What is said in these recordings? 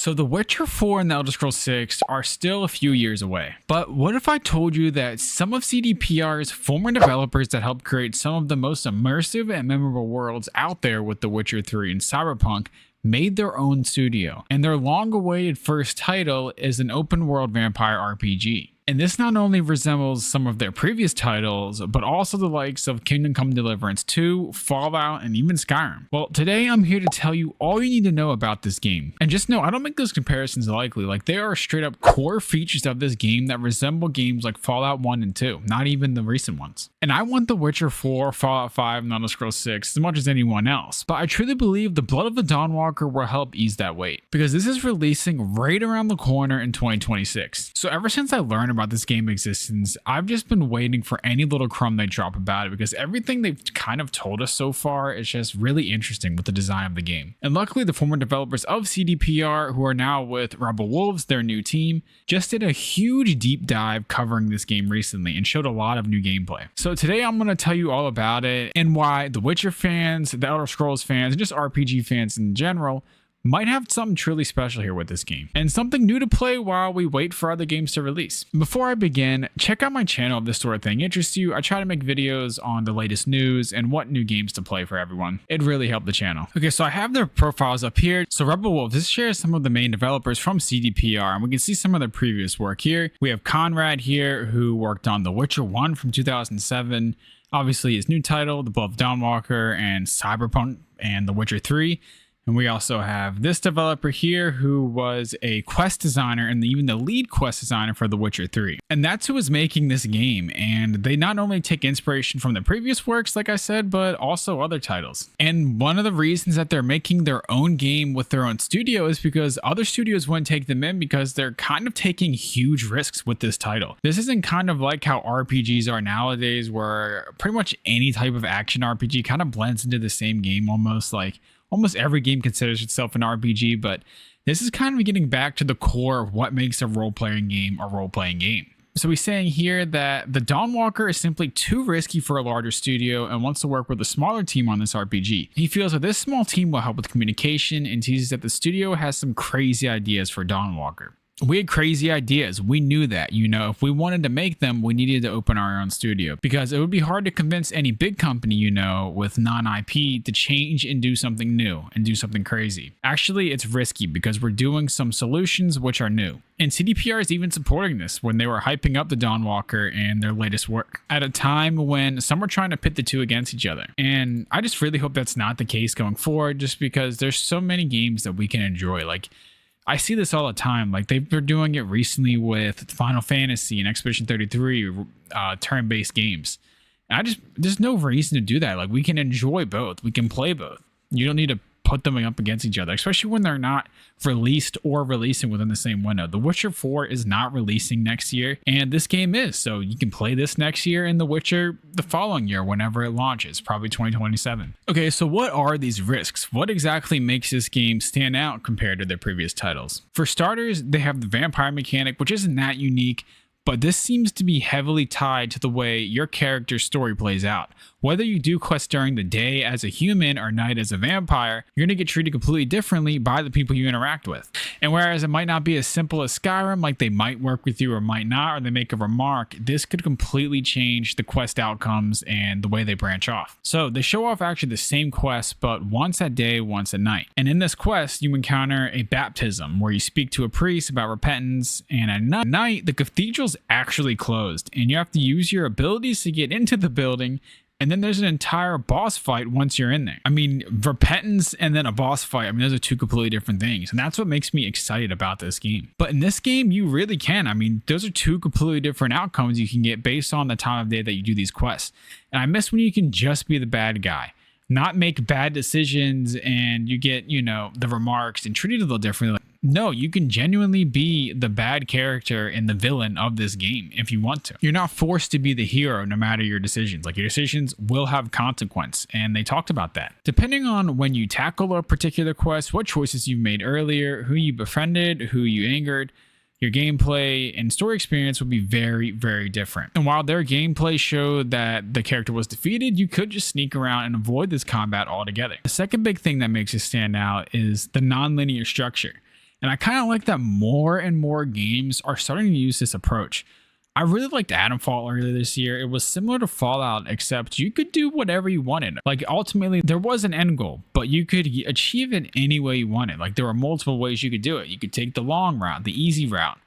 So The Witcher 4 and The Elder Scrolls 6 are still a few years away. But what if I told you that some of CDPR's former developers that helped create some of the most immersive and memorable worlds out there with The Witcher 3 and Cyberpunk made their own studio, and their long-awaited first title is an open-world vampire RPG. And this not only resembles some of their previous titles, but also the likes of Kingdom Come Deliverance 2, Fallout, and even Skyrim. Well, today I'm here to tell you all you need to know about this game. And just know, I don't make those comparisons likely. Like, there are straight up core features of this game that resemble games like Fallout 1 and 2, not even the recent ones. And I want The Witcher 4, Fallout 5, and Elder Scrolls 6 as much as anyone else, but I truly believe the Blood of the Dawnwalker will help ease that weight, because this is releasing right around the corner in 2026. So ever since I learned about this game's existence, I've just been waiting for any little crumb they drop about it, because everything they've kind of told us so far is just really interesting with the design of the game. And luckily, the former developers of CDPR, who are now with Rebel Wolves, their new team, just did a huge deep dive covering this game recently and showed a lot of new gameplay. So today I'm going to tell you all about it and why the Witcher fans, the Elder Scrolls fans, and just RPG fans in general might have something truly special here with this game, and something new to play while we wait for other games to release. Before I begin, check out my channel if this sort of thing interests you. I try to make videos on the latest news and what new games to play for everyone. It really helped the channel. Okay, so I have their profiles up here. So Rebel Wolves, this shares some of the main developers from CDPR, and we can see some of their previous work here. We have Conrad here, who worked on The Witcher 1 from 2007, obviously his new title, The Blood of Dawnwalker, and Cyberpunk, and The Witcher 3. And we also have this developer here who was a quest designer and even the lead quest designer for The Witcher 3. And that's who is making this game. And they not only take inspiration from the previous works, like I said, but also other titles. And one of the reasons that they're making their own game with their own studio is because other studios wouldn't take them in, because they're kind of taking huge risks with this title. This isn't kind of like how RPGs are nowadays, where pretty much any type of action RPG kind of blends into the same game almost. Like, almost every game considers itself an RPG, but this is kind of getting back to the core of what makes a role-playing game a role-playing game. So he's saying here that the Dawnwalker is simply too risky for a larger studio and wants to work with a smaller team on this RPG. He feels that this small team will help with communication and teases that the studio has some crazy ideas for Dawnwalker. We had crazy ideas. We knew that, if we wanted to make them, we needed to open our own studio, because it would be hard to convince any big company, with non-IP to change and do something new and do something crazy. Actually, it's risky because we're doing some solutions which are new. And CDPR is even supporting this when they were hyping up the Dawnwalker and their latest work at a time when some were trying to pit the two against each other. And I just really hope that's not the case going forward, just because there's so many games that we can enjoy. Like, I see this all the time. Like, they've been doing it recently with Final Fantasy and Expedition 33 turn-based games. And there's no reason to do that. Like, we can enjoy both. We can play both. You don't need to put them up against each other, especially when they're not released or releasing within the same window. The Witcher 4 is not releasing next year, and this game is. So you can play this next year and The Witcher the following year whenever it launches, probably 2027. Okay, so what are these risks? What exactly makes this game stand out compared to their previous titles? For starters, they have the vampire mechanic, which isn't that unique, but this seems to be heavily tied to the way your character's story plays out. Whether you do quests during the day as a human or night as a vampire, you're going to get treated completely differently by the people you interact with. And whereas it might not be as simple as Skyrim, like they might work with you or might not, or they make a remark, this could completely change the quest outcomes and the way they branch off. So they show off actually the same quest, but once at day, once at night. And in this quest, you encounter a baptism where you speak to a priest about repentance, and at night, the cathedral's actually closed, and you have to use your abilities to get into the building. And then there's an entire boss fight once you're in there. I mean, repentance and then a boss fight, those are two completely different things. And that's what makes me excited about this game. But in this game, you really can. Those are two completely different outcomes you can get based on the time of day that you do these quests. And I miss when you can just be the bad guy, not make bad decisions, and you get, the remarks and treated a little differently. No, you can genuinely be the bad character and the villain of this game if you want to. You're not forced to be the hero no matter your decisions. Like, your decisions will have consequence, and they talked about that. Depending on when you tackle a particular quest, what choices you made earlier, who you befriended, who you angered, your gameplay and story experience will be very, very different. And while their gameplay showed that the character was defeated, you could just sneak around and avoid this combat altogether. The second big thing that makes it stand out is the non-linear structure. And I kind of like that more and more games are starting to use this approach. I really liked Atomfall earlier this year. It was similar to Fallout, except you could do whatever you wanted. Like, ultimately, there was an end goal, but you could achieve it any way you wanted. Like, there were multiple ways you could do it. You could take the long route, the easy route,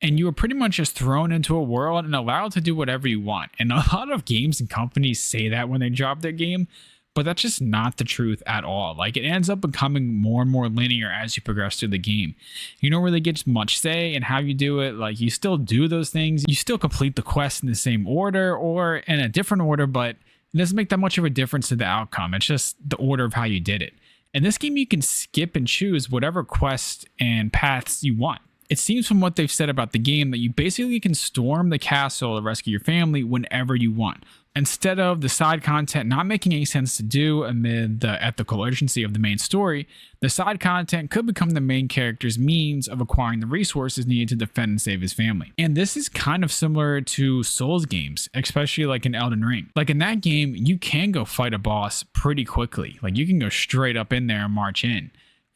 and you were pretty much just thrown into a world and allowed to do whatever you want. And a lot of games and companies say that when they drop their game, but that's just not the truth at all. Like, it ends up becoming more and more linear as you progress through the game. You don't really get much say in how you do it. Like, you still do those things. You still complete the quest in the same order or in a different order, but it doesn't make that much of a difference to the outcome. It's just the order of how you did it. In this game, you can skip and choose whatever quests and paths you want. It seems from what they've said about the game that you basically can storm the castle to rescue your family whenever you want. Instead of the side content not making any sense to do amid the ethical urgency of the main story, the side content could become the main character's means of acquiring the resources needed to defend and save his family. And this is kind of similar to Souls games, especially like in Elden Ring. Like, in that game, you can go fight a boss pretty quickly. Like, you can go straight up in there and march in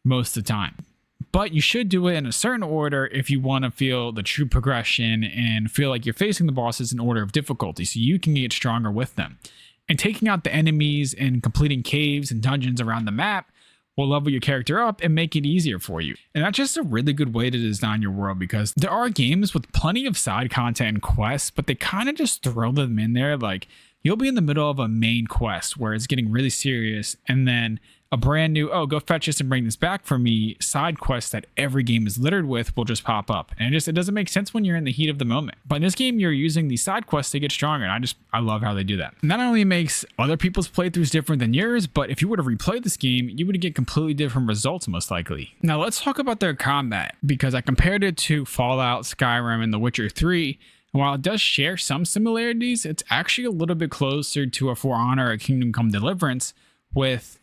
most of the time. But you should do it in a certain order if you want to feel the true progression and feel like you're facing the bosses in order of difficulty so you can get stronger with them. And taking out the enemies and completing caves and dungeons around the map will level your character up and make it easier for you. And that's just a really good way to design your world, because there are games with plenty of side content and quests, but they kind of just throw them in there. Like, you'll be in the middle of a main quest where it's getting really serious, and then a brand new, oh, go fetch this and bring this back for me, side quest that every game is littered with will just pop up. And it doesn't make sense when you're in the heat of the moment. But in this game, you're using these side quests to get stronger. And I love how they do that. Not only makes other people's playthroughs different than yours, but if you were to replay this game, you would get completely different results most likely. Now let's talk about their combat, because I compared it to Fallout, Skyrim, and The Witcher 3. And while it does share some similarities, it's actually a little bit closer to a For Honor or Kingdom Come Deliverance,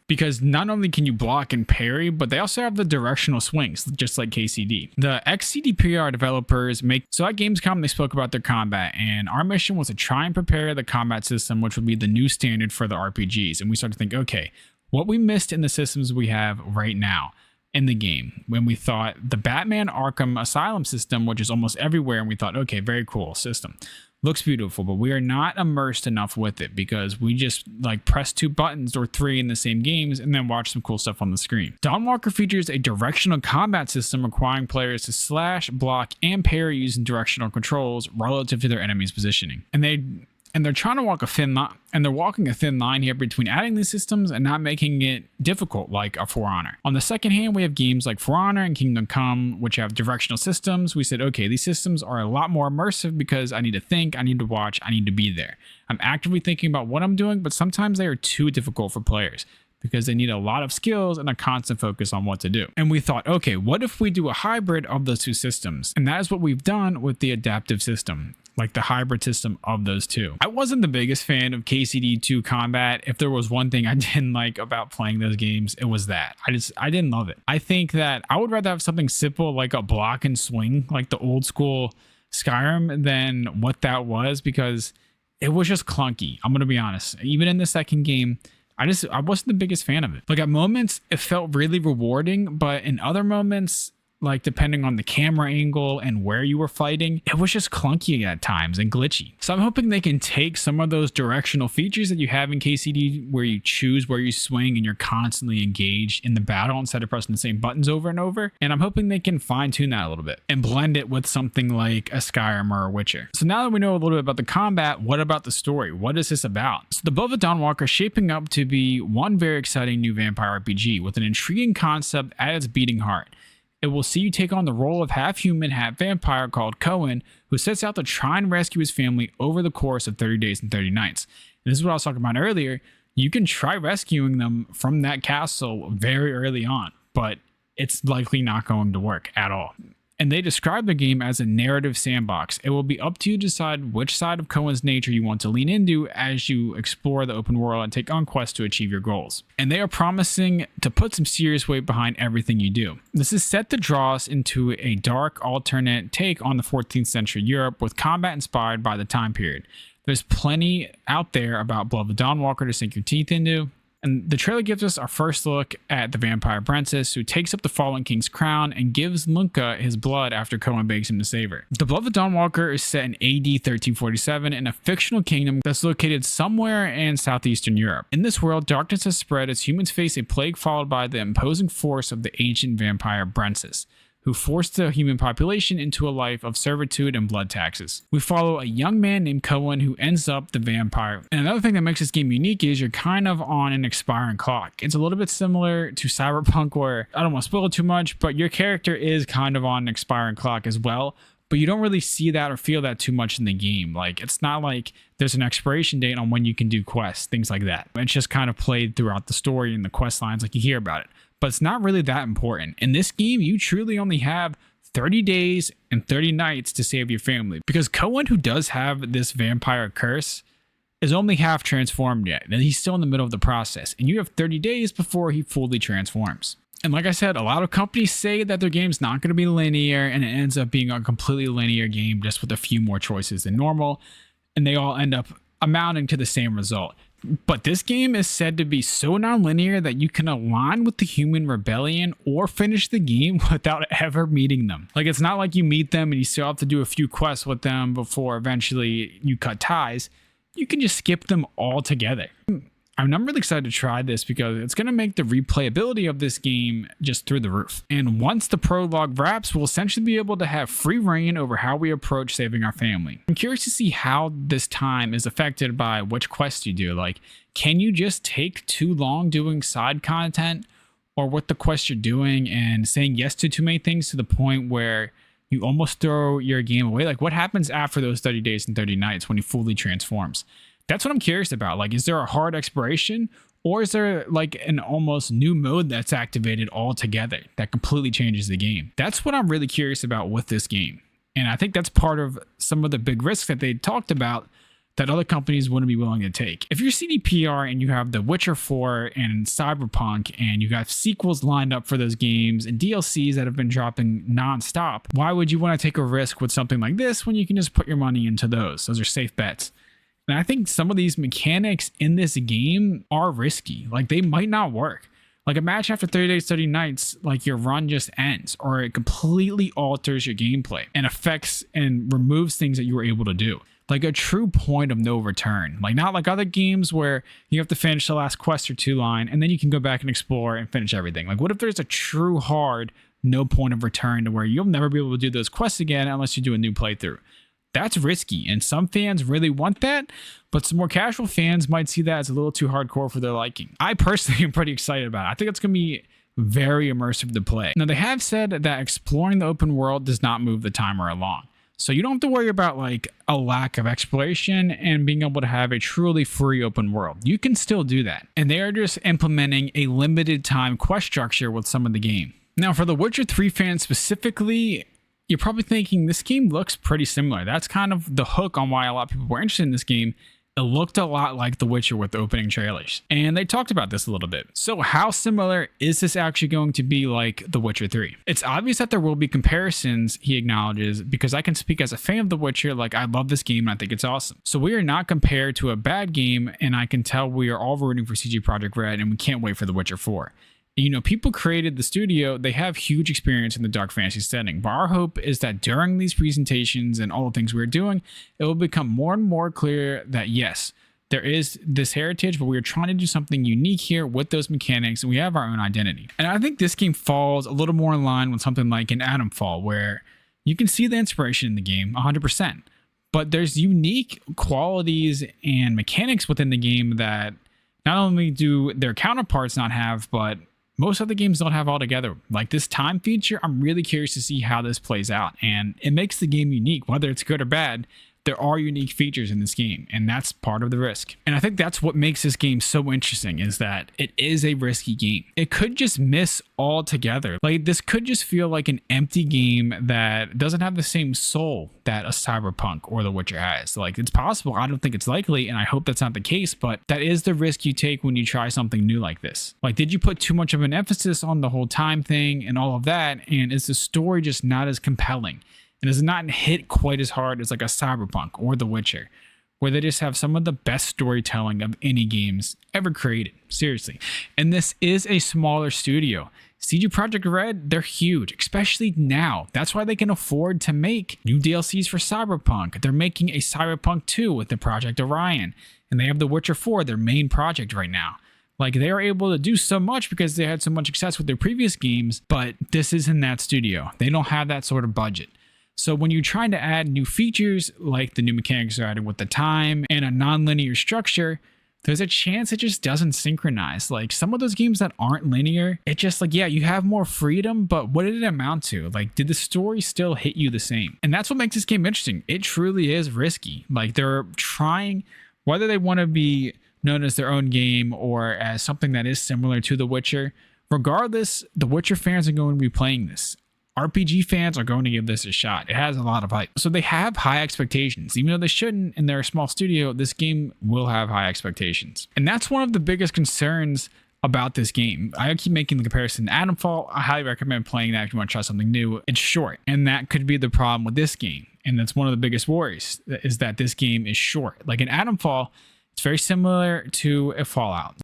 because not only can you block and parry, but they also have the directional swings, just like KCD. The ex-CDPR developers so at Gamescom they spoke about their combat, and our mission was to try and prepare the combat system, which would be the new standard for the RPGs. And we started to think, okay, what we missed in the systems we have right now in the game, when we thought the Batman Arkham Asylum system, which is almost everywhere, and we thought, okay, very cool system. Looks beautiful, but we are not immersed enough with it because we just like press 2 buttons or 3 in the same games and then watch some cool stuff on the screen. Dawnwalker features a directional combat system requiring players to slash, block, and parry using directional controls relative to their enemy's positioning. And they're trying to walk a thin line, and they're walking a thin line here between adding these systems and not making it difficult like a For Honor. On the second hand, we have games like For Honor and Kingdom Come, which have directional systems. We said, okay, these systems are a lot more immersive because I need to think, I need to watch, I need to be there. I'm actively thinking about what I'm doing, but sometimes they are too difficult for players because they need a lot of skills and a constant focus on what to do. And we thought, okay, what if we do a hybrid of those two systems? And that is what we've done with the adaptive system, like the hybrid system of those two. I wasn't the biggest fan of KCD2 combat. If there was one thing I didn't like about playing those games, it was that. I didn't love it. I think that I would rather have something simple like a block and swing, like the old school Skyrim, than what that was, because it was just clunky. I'm gonna be honest. Even in the second game, I wasn't the biggest fan of it. Like, at moments it felt really rewarding, but in other moments, like depending on the camera angle and where you were fighting, it was just clunky at times and glitchy. So I'm hoping they can take some of those directional features that you have in KCD, where you choose where you swing and you're constantly engaged in the battle instead of pressing the same buttons over and over. And I'm hoping they can fine tune that a little bit and blend it with something like a Skyrim or a Witcher. So now that we know a little bit about the combat, what about the story? What is this about? So the Blood of Dawnwalker is shaping up to be one very exciting new vampire RPG with an intriguing concept at its beating heart. It will see you take on the role of half-human, half-vampire called Cohen, who sets out to try and rescue his family over the course of 30 days and 30 nights. And this is what I was talking about earlier. You can try rescuing them from that castle very early on, but it's likely not going to work at all. And they describe the game as a narrative sandbox. It will be up to you to decide which side of Cohen's nature you want to lean into as you explore the open world and take on quests to achieve your goals. And they are promising to put some serious weight behind everything you do. This is set to draw us into a dark alternate take on the 14th century Europe with combat inspired by the time period. There's plenty out there about Blood of Dawnwalker to sink your teeth into, And the trailer gives us our first look at the vampire princess who takes up the fallen king's crown and gives Lunka his blood after Cohen begs him to save her. The Blood of Dawnwalker is set in AD 1347 in a fictional kingdom that's located somewhere in southeastern Europe. In this world, darkness has spread as humans face a plague followed by the imposing force of the ancient vampire princess, who forced the human population into a life of servitude and blood taxes. We follow a young man named Cohen who ends up the vampire. And another thing that makes this game unique is you're kind of on an expiring clock. It's a little bit similar to Cyberpunk, where I don't want to spoil it too much, but your character is kind of on an expiring clock as well. But you don't really see that or feel that too much in the game. Like, it's not like there's an expiration date on when you can do quests, things like that. It's just kind of played throughout the story and the quest lines, like you hear about it. But it's not really that important. In this game, you truly only have 30 days and 30 nights to save your family, because Cohen, who does have this vampire curse, is only half transformed yet, and he's still in the middle of the process, and you have 30 days before he fully transforms. And like I said, a lot of companies say that their game's not going to be linear, and it ends up being a completely linear game just with a few more choices than normal, and they all end up amounting to the same result. But this game is said to be so non-linear that you can align with the human rebellion or finish the game without ever meeting them. Like, it's not like you meet them and you still have to do a few quests with them before eventually you cut ties. You can just skip them altogether. I'm really excited to try this because it's going to make the replayability of this game just through the roof. And once the prologue wraps, we'll essentially be able to have free reign over how we approach saving our family. I'm curious to see how this time is affected by which quests you do. Like, can you just take too long doing side content or with the quest you're doing and saying yes to too many things to the point where you almost throw your game away? Like, what happens after those 30 days and 30 nights when he fully transforms? That's what I'm curious about. Like, is there a hard expiration, or is there like an almost new mode that's activated altogether that completely changes the game? That's what I'm really curious about with this game. And I think that's part of some of the big risks that they talked about that other companies wouldn't be willing to take. If you're CDPR and you have the Witcher 4 and Cyberpunk, and you got sequels lined up for those games and DLCs that have been dropping nonstop, why would you want to take a risk with something like this when you can just put your money into those? Those are safe bets. And I think some of these mechanics in this game are risky. Like, they might not work. Like, imagine after 30 days, 30 nights, like, your run just ends, or it completely alters your gameplay and affects and removes things that you were able to do. Like, a true point of no return. Like, not like other games where you have to finish the last quest or two line and then you can go back and explore and finish everything. Like, what if there's a true hard no point of return to where you'll never be able to do those quests again unless you do a new playthrough? That's risky, and some fans really want that, but some more casual fans might see that as a little too hardcore for their liking. I personally am pretty excited about it. I think it's going to be very immersive to play. Now, they have said that exploring the open world does not move the timer along, so you don't have to worry about like a lack of exploration and being able to have a truly free open world. You can still do that, and they are just implementing a limited time quest structure with some of the game. Now, for the Witcher 3 fans specifically, you're probably thinking this game looks pretty similar. That's kind of the hook on why a lot of people were interested in this game. It looked a lot like The Witcher with the opening trailers, and they talked about this a little bit. So how similar is this actually going to be like The Witcher 3? It's obvious that there will be comparisons, he acknowledges, because I can speak as a fan of The Witcher. Like, I love this game and I think it's awesome. So we are not compared to a bad game, and I can tell we are all rooting for CG Projekt Red, and we can't wait for The Witcher 4. You know, people created the studio, they have huge experience in the dark fantasy setting, but our hope is that during these presentations and all the things we're doing, it will become more and more clear that yes, there is this heritage, but we are trying to do something unique here with those mechanics, and we have our own identity. And I think this game falls a little more in line with something like an Atomfall, where you can see the inspiration in the game 100%, but there's unique qualities and mechanics within the game that not only do their counterparts not have, but most other games don't have altogether. Like this time feature, I'm really curious to see how this plays out, and it makes the game unique. Whether it's good or bad, there are unique features in this game, and that's part of the risk. And I think that's what makes this game so interesting, is that it is a risky game. It could just miss altogether. Like, this could just feel like an empty game that doesn't have the same soul that a Cyberpunk or The Witcher has. Like, it's possible. I don't think it's likely, and I hope that's not the case, but that is the risk you take when you try something new like this. Like, did you put too much of an emphasis on the whole time thing and all of that, and is the story just not as compelling? And does not hit quite as hard as like a Cyberpunk or The Witcher, where they just have some of the best storytelling of any games ever created. Seriously. And this is a smaller studio. CD Projekt Red, they're huge, especially now. That's why they can afford to make new DLCs for Cyberpunk. They're making a Cyberpunk 2 with the Project Orion, and they have The Witcher 4, their main project right now. Like, they are able to do so much because they had so much success with their previous games, but this isn't that studio. They don't have that sort of budget. So when you're trying to add new features, like the new mechanics they're adding with the time and a non-linear structure, there's a chance it just doesn't synchronize. Like, some of those games that aren't linear, it just like, yeah, you have more freedom, but what did it amount to? Like, did the story still hit you the same? And that's what makes this game interesting. It truly is risky. Like, they're trying, whether they want to be known as their own game or as something that is similar to The Witcher, regardless, The Witcher fans are going to be playing this. RPG fans are going to give this a shot. It has a lot of hype. So they have high expectations. Even though they shouldn't, and they're a small studio, this game will have high expectations. And that's one of the biggest concerns about this game. I keep making the comparison to Adamfall. I highly recommend playing that if you want to try something new. It's short, and that could be the problem with this game. And that's one of the biggest worries, is that this game is short. Like in Adamfall, it's very similar to a Fallout.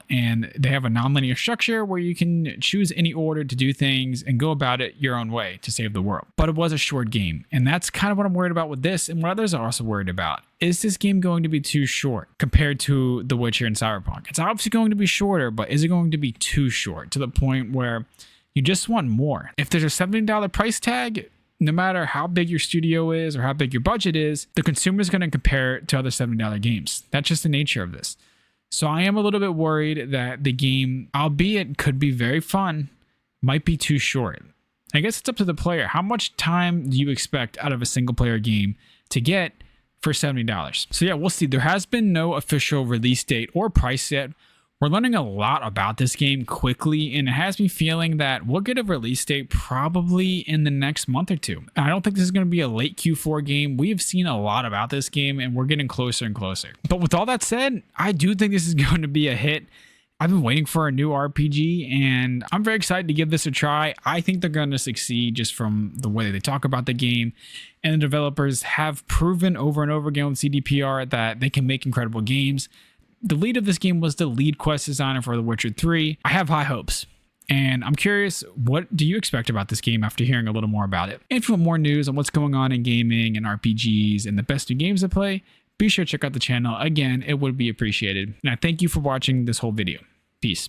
And they have a non-linear structure where you can choose any order to do things and go about it your own way to save the world. But it was a short game, and that's kind of what I'm worried about with this, and what others are also worried about. Is this game going to be too short compared to The Witcher and Cyberpunk? It's obviously going to be shorter, but is it going to be too short to the point where you just want more? If there's a $70 price tag, no matter how big your studio is or how big your budget is, the consumer is going to compare it to other $70 games. That's just the nature of this. So I am a little bit worried that the game, albeit could be very fun, might be too short. I guess it's up to the player. How much time do you expect out of a single player game to get for $70? So yeah, we'll see. There has been no official release date or price yet. We're learning a lot about this game quickly, and it has me feeling that we'll get a release date probably in the next month or two. I don't think this is going to be a late Q4 game. We have seen a lot about this game, and we're getting closer and closer. But with all that said, I do think this is going to be a hit. I've been waiting for a new RPG, and I'm very excited to give this a try. I think they're going to succeed just from the way they talk about the game. And the developers have proven over and over again with CDPR that they can make incredible games. The lead of this game was the lead quest designer for The Witcher 3. I have high hopes, and I'm curious, what do you expect about this game after hearing a little more about it? And if you want more news on what's going on in gaming and RPGs and the best new games to play, be sure to check out the channel. Again, it would be appreciated. And I thank you for watching this whole video. Peace.